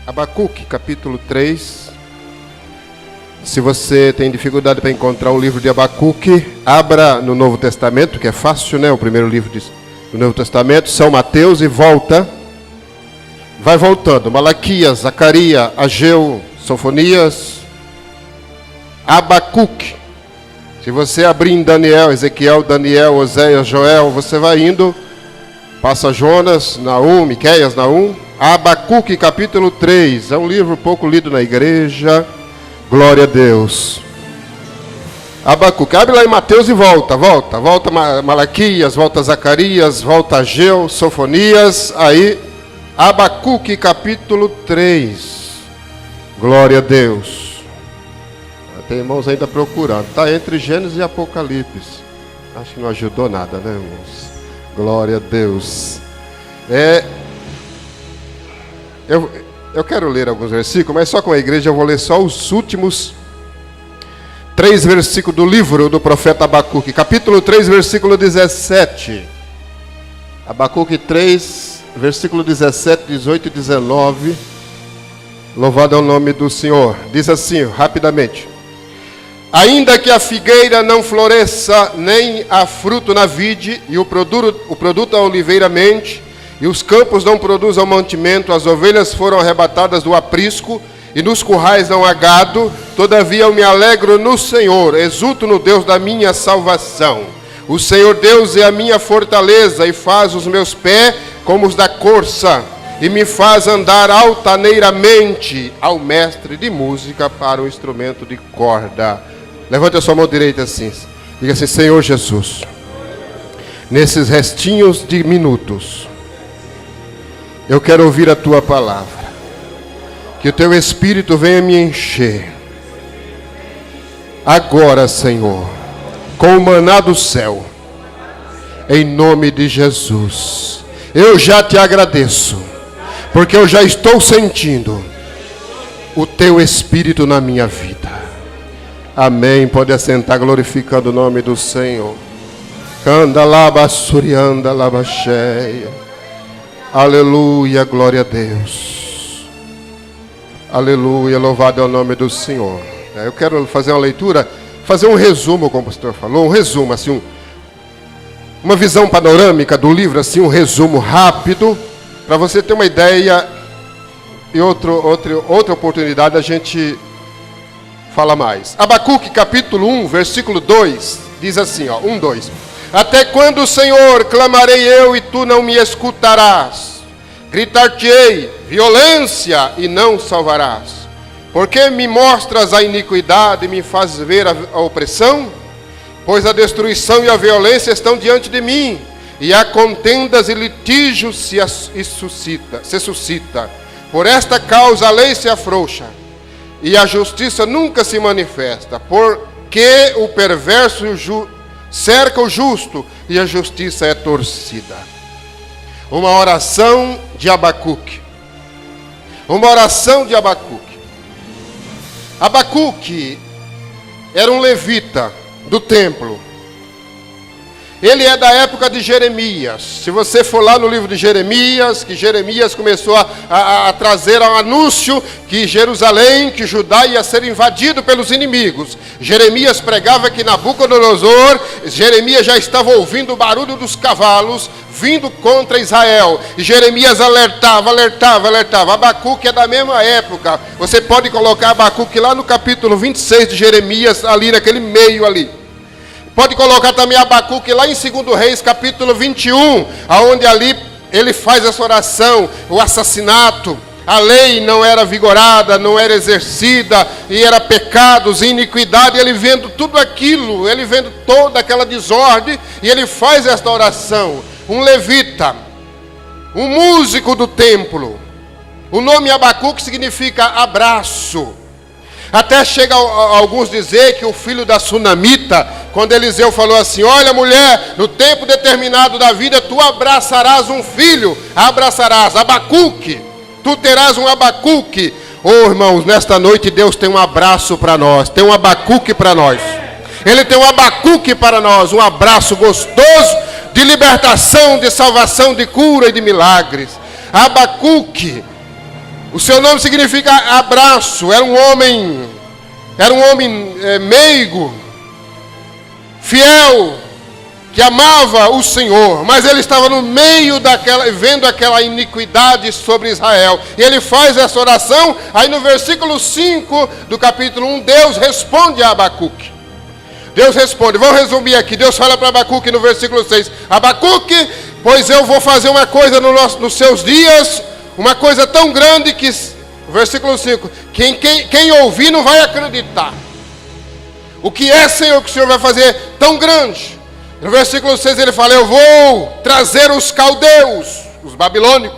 Abacuque, capítulo 3. Se você tem dificuldade para encontrar o livro de Abacuque, abra no Novo Testamento, que é fácil, né? O primeiro livro do Novo Testamento, São Mateus, e volta. Vai voltando. Malaquias, Zacarias, Ageu, Sofonias, Abacuque. Se você abrir em Daniel, Ezequiel, Daniel, Oséias, Joel, você vai indo. Passa Jonas, Naum, Miqueias, Naum. Abacuque, capítulo 3. É um livro pouco lido na igreja. Glória a Deus. Abacuque. Abre lá em Mateus e volta. Volta Malaquias, volta Zacarias, volta Ageu, Sofonias. Aí, Abacuque, capítulo 3. Glória a Deus. Tem irmãos ainda procurando. Está entre Gênesis e Apocalipse. Acho que não ajudou nada, né, irmãos? Glória a Deus. Eu quero ler alguns versículos, mas só com a igreja eu vou ler só os últimos 3 versículos do livro do profeta Abacuque. Capítulo 3, versículo 17. Abacuque 3, versículo 17, 18 e 19. Louvado é o nome do Senhor. Diz assim, rapidamente. Ainda que a figueira não floresça, nem há fruto na vide, e o produto a oliveira mente, e os campos não produzam mantimento, as ovelhas foram arrebatadas do aprisco, e nos currais não há gado, todavia eu me alegro no Senhor, exulto no Deus da minha salvação. O Senhor Deus é a minha fortaleza, e faz os meus pés como os da corça, e me faz andar altaneiramente ao mestre de música para o instrumento de corda. Levante a sua mão direita assim. Diga assim, Senhor Jesus, nesses restinhos de minutos, eu quero ouvir a tua palavra. Que o teu Espírito venha me encher. Agora, Senhor, com o maná do céu, em nome de Jesus. Eu já te agradeço, porque eu já estou sentindo o teu Espírito na minha vida. Amém. Pode assentar glorificando o nome do Senhor. Canda laba surianda laba cheia. Aleluia, glória a Deus. Aleluia, louvado é o nome do Senhor. Eu quero fazer uma leitura, fazer um resumo, como o pastor falou, um resumo, assim, uma visão panorâmica do livro, assim, um resumo rápido, para você ter uma ideia, e outra oportunidade a gente fala mais. Abacuque, capítulo 1, versículo 2, diz assim, 1, 2. Até quando, Senhor, clamarei eu e tu não me escutarás? Gritar-te-ei, violência, e não salvarás. Porque me mostras a iniquidade e me fazes ver a opressão? Pois a destruição e a violência estão diante de mim, e há contendas e litígios se suscita. Por esta causa a lei se afrouxa, e a justiça nunca se manifesta, porque o perverso cerca o justo, e a justiça é torcida. Uma oração de Abacuque. Uma oração de Abacuque. Abacuque era um levita do templo. Ele é da época de Jeremias. Se você for lá no livro de Jeremias, que Jeremias começou a trazer um anúncio que Jerusalém, que Judá ia ser invadido pelos inimigos. Jeremias pregava que Nabucodonosor, Jeremias já estava ouvindo o barulho dos cavalos vindo contra Israel. E Jeremias alertava. Abacuque é da mesma época. Você pode colocar Abacuque lá no capítulo 26 de Jeremias, ali naquele meio ali. Pode colocar também Abacuque lá em 2 Reis, capítulo 21, aonde ali ele faz essa oração, o assassinato. A lei não era vigorada, não era exercida, e era pecados, iniquidade. Ele vendo tudo aquilo, ele vendo toda aquela desordem, e ele faz esta oração. Um levita, um músico do templo. O nome Abacuque significa abraço. Até chega alguns dizer que o filho da sunamita, quando Eliseu falou assim, olha mulher, no tempo determinado da vida, tu abraçarás um filho, abraçarás Abacuque, tu terás um Abacuque. Irmãos, nesta noite Deus tem um abraço para nós, tem um Abacuque para nós. Ele tem um Abacuque para nós, um abraço gostoso de libertação, de salvação, de cura e de milagres. Abacuque, O seu nome significa abraço. Era um homem meigo, fiel, que amava o Senhor, mas ele estava no meio vendo aquela iniquidade sobre Israel. E ele faz essa oração, aí no versículo 5 do capítulo 1, Deus responde a Abacuque. Deus responde, vamos resumir aqui. Deus fala para Abacuque no versículo 6, Abacuque, pois eu vou fazer uma coisa nos seus dias, uma coisa tão grande que, versículo 5, quem ouvir não vai acreditar. O que é, Senhor, que o Senhor vai fazer tão grande? No versículo 6 ele fala, eu vou trazer os caldeus, os babilônicos,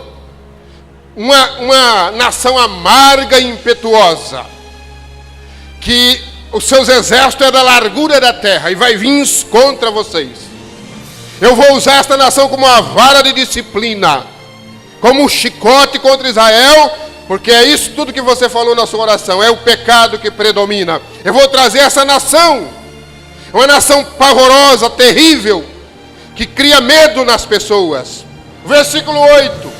uma nação amarga e impetuosa, que os seus exércitos é da largura da terra, e vai vir contra vocês. Eu vou usar esta nação como uma vara de disciplina, como um chicote contra Israel, porque é isso tudo que você falou na sua oração, é o pecado que predomina. Eu vou trazer essa nação, uma nação pavorosa, terrível, que cria medo nas pessoas. Versículo 8.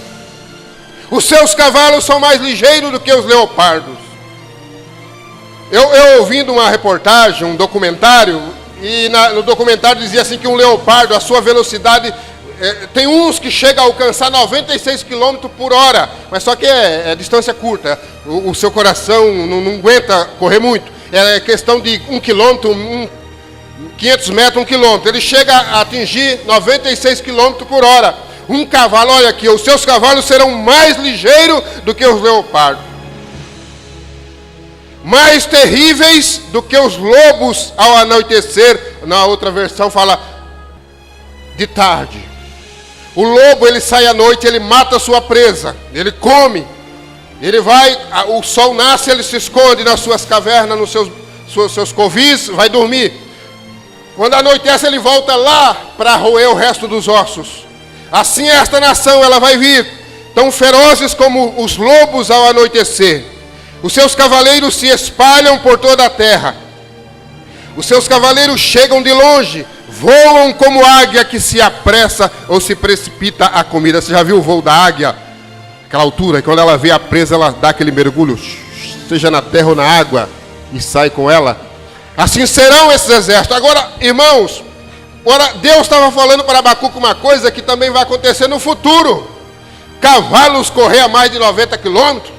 Os seus cavalos são mais ligeiros do que os leopardos. Eu ouvindo uma reportagem, um documentário, e no documentário dizia assim que um leopardo, a sua velocidade, tem uns que chegam a alcançar 96 km por hora, mas só que é distância curta. O seu coração não aguenta correr muito. É questão de 1 km, 500 metros, 1 quilômetro. Ele chega a atingir 96 km por hora. Um cavalo, olha aqui, os seus cavalos serão mais ligeiros do que os leopardos, mais terríveis do que os lobos ao anoitecer. Na outra versão fala de tarde. O lobo, ele sai à noite, ele mata a sua presa, ele come, ele vai, o sol nasce, ele se esconde nas suas cavernas, nos seus covis, vai dormir. Quando anoitece, ele volta lá para roer o resto dos ossos. Assim esta nação, ela vai vir, tão ferozes como os lobos ao anoitecer. Os seus cavaleiros se espalham por toda a terra. Os seus cavaleiros chegam de longe, voam como águia que se apressa ou se precipita a comida. Você já viu o voo da águia? Aquela altura, quando ela vê a presa, ela dá aquele mergulho, seja na terra ou na água, e sai com ela. Assim serão esses exércitos. Agora, irmãos, Deus estava falando para Abacuque uma coisa que também vai acontecer no futuro. Cavalos correr a mais de 90 quilômetros.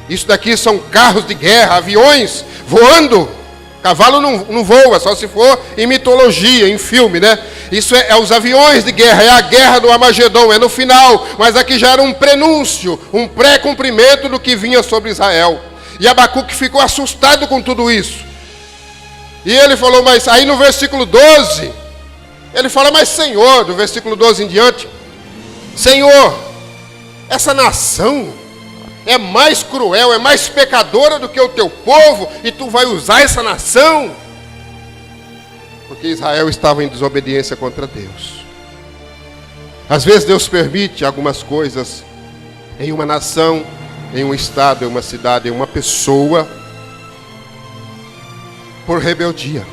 Isso daqui são carros de guerra, aviões voando. Cavalo não voa, só se for em mitologia, em filme, né? Isso é os aviões de guerra, é a guerra do Armagedon, é no final. Mas aqui já era um prenúncio, um pré-cumprimento do que vinha sobre Israel. E Abacuque ficou assustado com tudo isso. E ele falou, mas aí no versículo 12, ele fala, mas Senhor, do versículo 12 em diante, Senhor, essa nação é mais cruel, é mais pecadora do que o teu povo, e tu vai usar essa nação? Porque Israel estava em desobediência contra Deus. Às vezes Deus permite algumas coisas em uma nação, em um estado, em uma cidade, em uma pessoa, por rebeldia.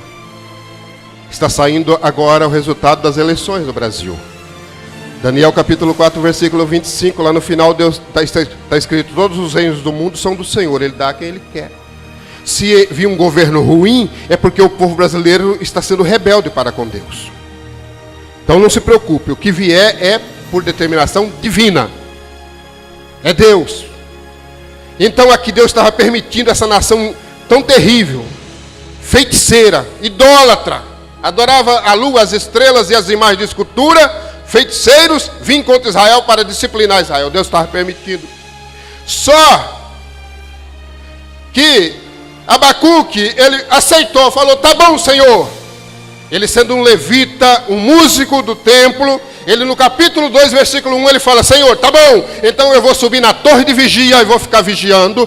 Está saindo agora o resultado das eleições no Brasil. Daniel capítulo 4, versículo 25, lá no final Deus está escrito, todos os reinos do mundo são do Senhor, Ele dá a quem Ele quer. Se vir um governo ruim, é porque o povo brasileiro está sendo rebelde para com Deus. Então não se preocupe, o que vier é por determinação divina. É Deus. Então aqui Deus estava permitindo essa nação tão terrível, feiticeira, idólatra, adorava a lua, as estrelas e as imagens de escultura, feiticeiros, vim contra Israel para disciplinar Israel. Deus estava permitindo. Só que Abacuque, ele aceitou, falou, tá bom, Senhor. Ele sendo um levita, um músico do templo, ele no capítulo 2, versículo 1, ele fala, Senhor, tá bom, então eu vou subir na torre de vigia e vou ficar vigiando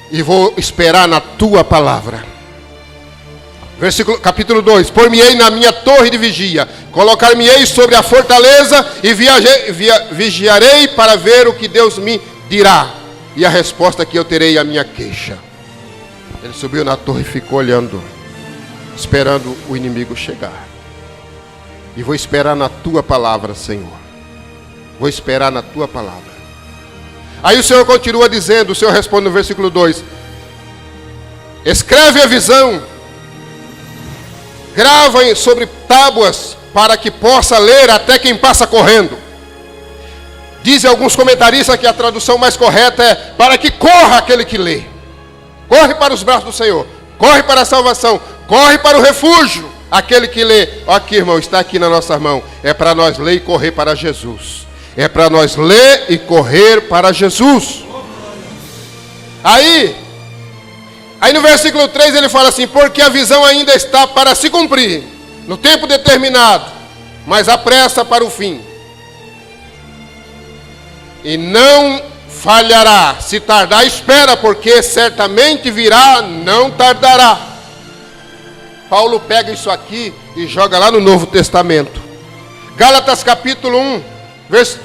e vou esperar na tua palavra. Capítulo 2, por-me-ei na minha torre de vigia, colocar-me-ei sobre a fortaleza e vigiarei para ver o que Deus me dirá. E a resposta que eu terei é a minha queixa. Ele subiu na torre e ficou olhando, esperando o inimigo chegar. E vou esperar na tua palavra, Senhor. Vou esperar na tua palavra. Aí o Senhor continua dizendo, o Senhor responde no versículo 2: escreve a visão, grava sobre tábuas, para que possa ler até quem passa correndo. Dizem alguns comentaristas que a tradução mais correta é: para que corra aquele que lê. Corre para os braços do Senhor, corre para a salvação, corre para o refúgio, aquele que lê. Aqui, irmão, está aqui na nossa mão. É para nós ler e correr para Jesus. É para nós ler e correr para Jesus. Aí no versículo 3 ele fala assim: porque a visão ainda está para se cumprir, no tempo determinado, mas apressa para o fim. E não falhará. Se tardar, espera, porque certamente virá, não tardará. Paulo pega isso aqui e joga lá no Novo Testamento. Gálatas capítulo 1,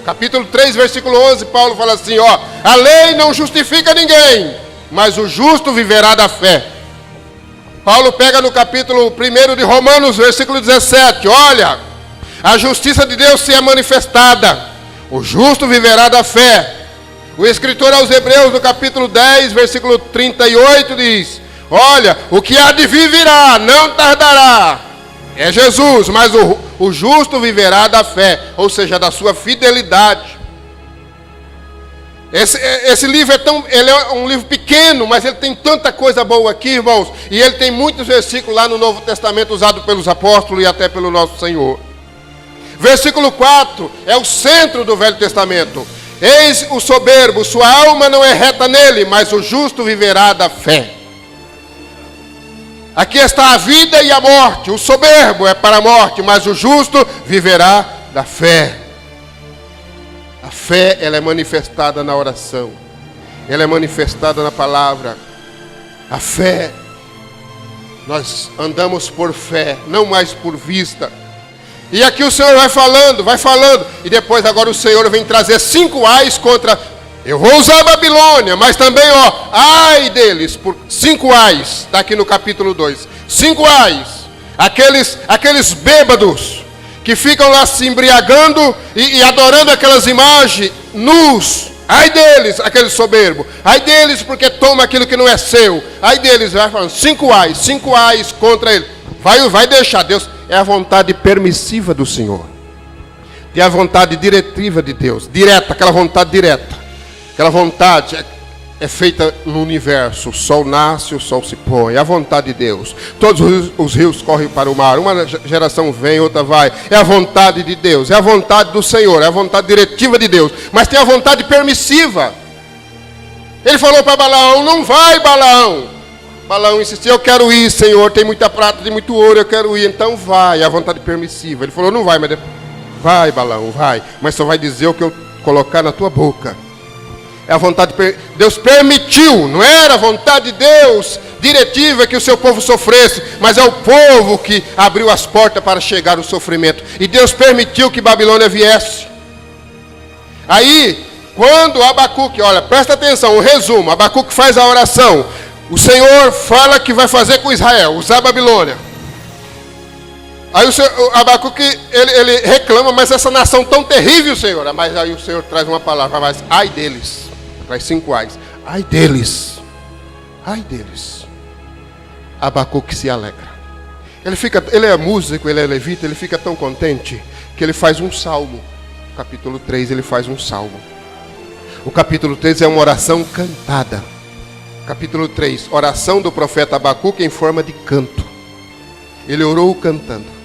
capítulo 3, versículo 11, Paulo fala assim, ó: a lei não justifica ninguém, mas o justo viverá da fé. Paulo pega no capítulo 1 de Romanos, versículo 17, olha, a justiça de Deus se é manifestada, o justo viverá da fé. O escritor aos Hebreus, no capítulo 10, versículo 38, diz: olha, o que há de vir virá, não tardará. É Jesus, mas o justo viverá da fé, ou seja, da sua fidelidade. Esse livro ele é um livro pequeno, mas ele tem tanta coisa boa aqui, irmãos. E ele tem muitos versículos lá no Novo Testamento usados pelos apóstolos e até pelo nosso Senhor. Versículo 4 é o centro do Velho Testamento. Eis o soberbo, sua alma não é reta nele, mas o justo viverá da fé. Aqui está a vida e a morte. O soberbo é para a morte, mas o justo viverá da fé. A fé, ela é manifestada na oração. Ela é manifestada na palavra. A fé, nós andamos por fé, não mais por vista. E aqui o Senhor vai falando, e depois agora o Senhor vem trazer 5 ais contra, eu vou usar a Babilônia, mas também, ó, ai deles, por 5 ais, está aqui no capítulo 2, 5 ais, aqueles bêbados, que ficam lá se embriagando e adorando aquelas imagens nus, ai deles, aquele soberbo, ai deles porque toma aquilo que não é seu, ai deles, vai falando, 5 ais contra ele, vai deixar, Deus... É a vontade permissiva do Senhor. É a vontade diretiva de Deus. Direta, aquela vontade direta. Aquela vontade é feita no universo. O sol nasce, o sol se põe. É a vontade de Deus. Todos os rios correm para o mar. Uma geração vem, outra vai. É a vontade de Deus. É a vontade do Senhor. É a vontade diretiva de Deus. Mas tem a vontade permissiva. Ele falou para Balaão: não vai, Balaão. Balaão insistiu: eu quero ir, Senhor, tem muita prata, tem muito ouro, eu quero ir. Então vai, é a vontade permissiva. Ele falou: não vai, mas vai, Balaão, vai, mas só vai dizer o que eu colocar na tua boca. É a vontade, Deus permitiu, não era a vontade de Deus diretiva que o seu povo sofresse, mas é o povo que abriu as portas para chegar o sofrimento. E Deus permitiu que Babilônia viesse. Aí, quando Abacuque, olha, presta atenção, o resumo, Abacuque faz a oração. O Senhor fala que vai fazer com Israel, usar a Babilônia. Aí o Abacuque, ele reclama, mas essa nação tão terrível, Senhor. Mas aí o Senhor traz uma palavra, mas ai deles. Traz 5 ais. Ai deles. Ai deles. Abacuque se alegra. Ele é músico, ele é levita, ele fica tão contente que ele faz um salmo. Capítulo 3, ele faz um salmo. O capítulo 3 é uma oração cantada. Capítulo 3, oração do profeta Abacuque em forma de canto. Ele orou cantando.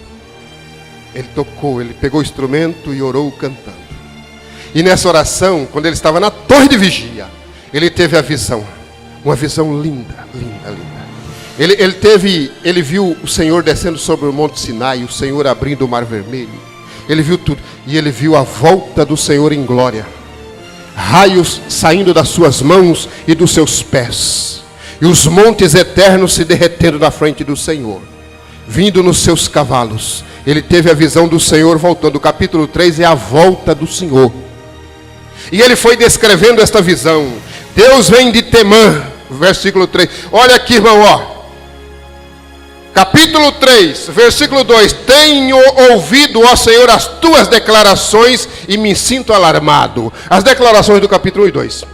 Ele tocou, ele pegou o instrumento e orou cantando. E nessa oração, quando ele estava na torre de vigia, ele teve a visão. Uma visão linda, linda, linda. Ele viu o Senhor descendo sobre o monte Sinai, o Senhor abrindo o mar vermelho. Ele viu tudo. E ele viu a volta do Senhor em glória. Raios saindo das suas mãos e dos seus pés, e os montes eternos se derretendo na frente do Senhor, vindo nos seus cavalos. Ele teve a visão do Senhor voltando. O capítulo 3 é a volta do Senhor. E ele foi descrevendo esta visão. Deus vem de Temã, versículo 3. Olha aqui, irmão, ó. Capítulo 3, versículo 2. Tenho ouvido, ó Senhor, as tuas declarações e me sinto alarmado. As declarações do capítulo 1 e 2.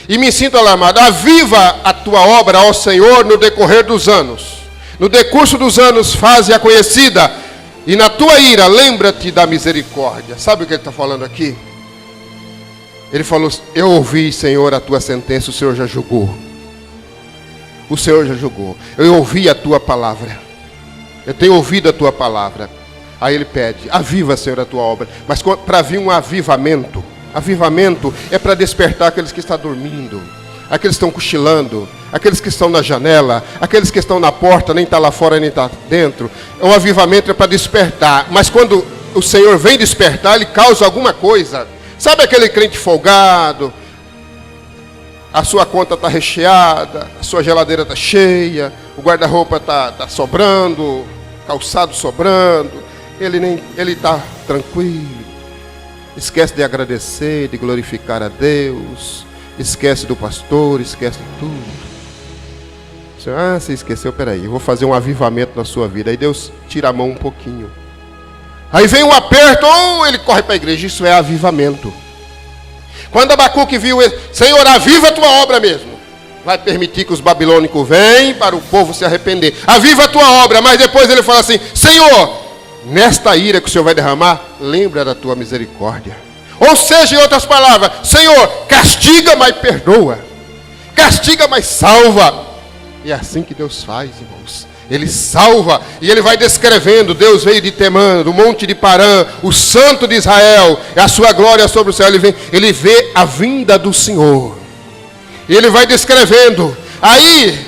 e me sinto alarmado. Aviva a tua obra, ó Senhor, no decorrer dos anos. No decurso dos anos, faze-a conhecida. E na tua ira, lembra-te da misericórdia. Sabe o que ele está falando aqui? Ele falou, eu ouvi, Senhor, a tua sentença, o Senhor já julgou. O Senhor já julgou. Eu ouvi a tua palavra. Eu tenho ouvido a tua palavra. Aí ele pede, aviva, Senhor, a tua obra. Mas para vir um avivamento, avivamento é para despertar aqueles que estão dormindo, aqueles que estão cochilando, aqueles que estão na janela, aqueles que estão na porta, nem está lá fora, nem está dentro. O avivamento é para despertar. Mas quando o Senhor vem despertar, Ele causa alguma coisa. Sabe aquele crente folgado? A sua conta está recheada, a sua geladeira está cheia, o guarda-roupa está sobrando, calçado sobrando. Ele está tranquilo. Esquece de agradecer, de glorificar a Deus. Esquece do pastor, esquece de tudo. Você esqueceu, peraí, eu vou fazer um avivamento na sua vida. Aí Deus tira a mão um pouquinho. Aí vem um aperto, ele corre para a igreja. Isso é avivamento. Quando Abacuque viu ele, Senhor, aviva a tua obra mesmo. Vai permitir que os babilônicos venham para o povo se arrepender. Aviva a tua obra, mas depois ele fala assim, Senhor, nesta ira que o Senhor vai derramar, lembra da tua misericórdia. Ou seja, em outras palavras, Senhor, castiga, mas perdoa. Castiga, mas salva. E é assim que Deus faz, irmãos. Ele salva, e ele vai descrevendo, Deus veio de Temã, do monte de Parã, o santo de Israel, a sua glória sobre o céu, ele vê a vinda do Senhor, e ele vai descrevendo, aí,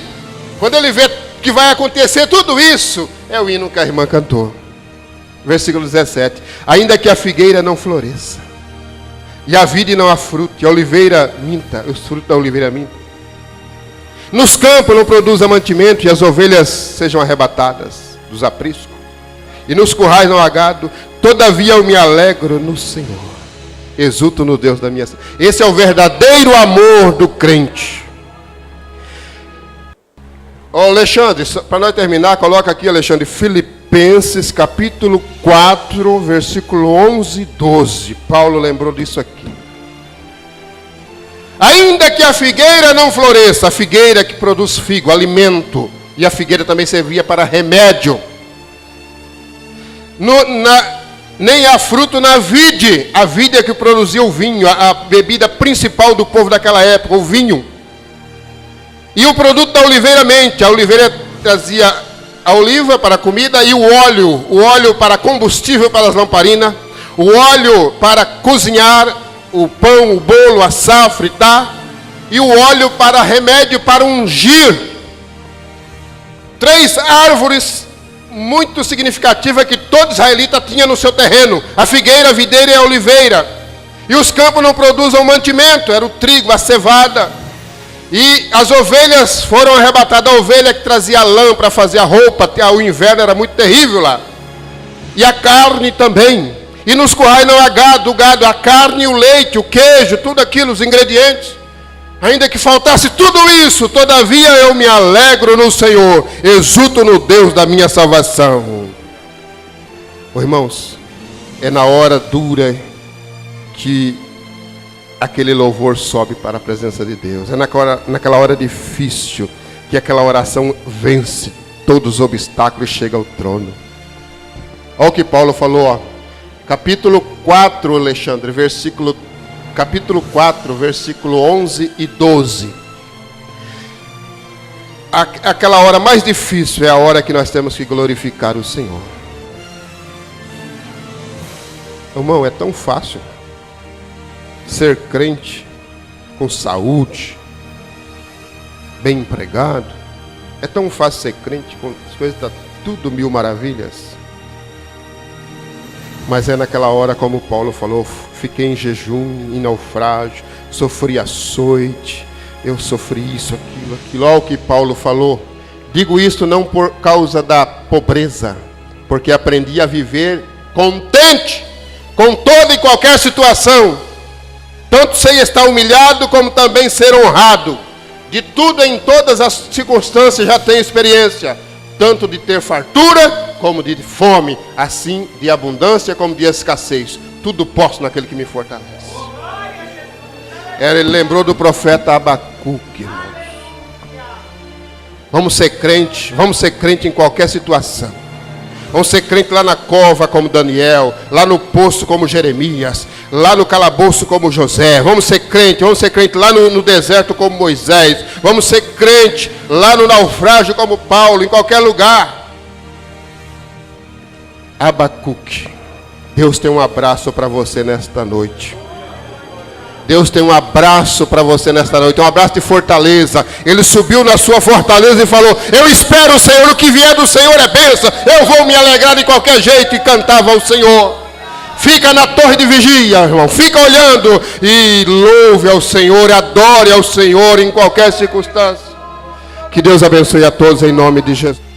quando ele vê que vai acontecer tudo isso, é o hino que a irmã cantou, versículo 17, ainda que a figueira não floresça, e a vide não há fruto, e a oliveira minta, os frutos da oliveira minta, nos campos não produza mantimento, e as ovelhas sejam arrebatadas dos apriscos, e nos currais não há gado, todavia eu me alegro no Senhor, exulto no Deus da minha salvação. Esse é o verdadeiro amor do crente. Alexandre, para nós terminar, coloca aqui, Alexandre, Filipenses capítulo 4, versículo 11 e 12. Paulo lembrou disso aqui. Ainda que a figueira não floresça, a figueira que produz figo, alimento, e a figueira também servia para remédio. Nem há fruto na vide, a vide é que produzia o vinho, a bebida principal do povo daquela época, o vinho. E o produto da oliveira mente, a oliveira trazia a oliva para a comida e o óleo para combustível para as lamparinas, o óleo para cozinhar, o pão, o bolo, a safra, tá? E o óleo para remédio, para ungir. 3 árvores muito significativas que todo israelita tinha no seu terreno: a figueira, a videira e a oliveira. E os campos não produzem mantimento, era o trigo, a cevada. E as ovelhas foram arrebatadas, a ovelha que trazia lã para fazer a roupa, o inverno era muito terrível lá. E a carne também. E nos currais não há gado, o gado, a carne, o leite, o queijo, tudo aquilo, os ingredientes. Ainda que faltasse tudo isso, todavia eu me alegro no Senhor, exulto no Deus da minha salvação. Irmãos, é na hora dura que aquele louvor sobe para a presença de Deus. É naquela hora difícil que aquela oração vence todos os obstáculos e chega ao trono. Olha o que Paulo falou, ó. Capítulo 4, Alexandre, capítulo 4, versículo 11 e 12. Aquela hora mais difícil é a hora que nós temos que glorificar o Senhor. Irmão, é tão fácil ser crente com saúde, bem empregado. É tão fácil ser crente com as coisas, tá tudo mil maravilhas. Mas é naquela hora, como Paulo falou, fiquei em jejum, em naufrágio, sofri açoite, eu sofri isso, aquilo. Olha o que Paulo falou. Digo isso não por causa da pobreza, porque aprendi a viver contente com toda e qualquer situação. Tanto sei estar humilhado, como também ser honrado. De tudo em todas as circunstâncias já tenho experiência. Tanto de ter fartura, como de fome, assim de abundância, como de escassez. Tudo posso naquele que me fortalece. Ele lembrou do profeta Abacuque, irmãos. Vamos ser crente em qualquer situação. Vamos ser crente lá na cova como Daniel, lá no poço como Jeremias, lá no calabouço como José. Vamos ser crente lá no deserto como Moisés. Vamos ser crente lá no naufrágio como Paulo, em qualquer lugar. Abacuque, Deus tem um abraço para você nesta noite. Deus tem um abraço para você nesta noite, um abraço de fortaleza. Ele subiu na sua fortaleza e falou: eu espero o Senhor, o que vier do Senhor é bênção. Eu vou me alegrar de qualquer jeito. E cantava ao Senhor. Fica na torre de vigia, irmão, fica olhando e louve ao Senhor, adore ao Senhor em qualquer circunstância. Que Deus abençoe a todos em nome de Jesus.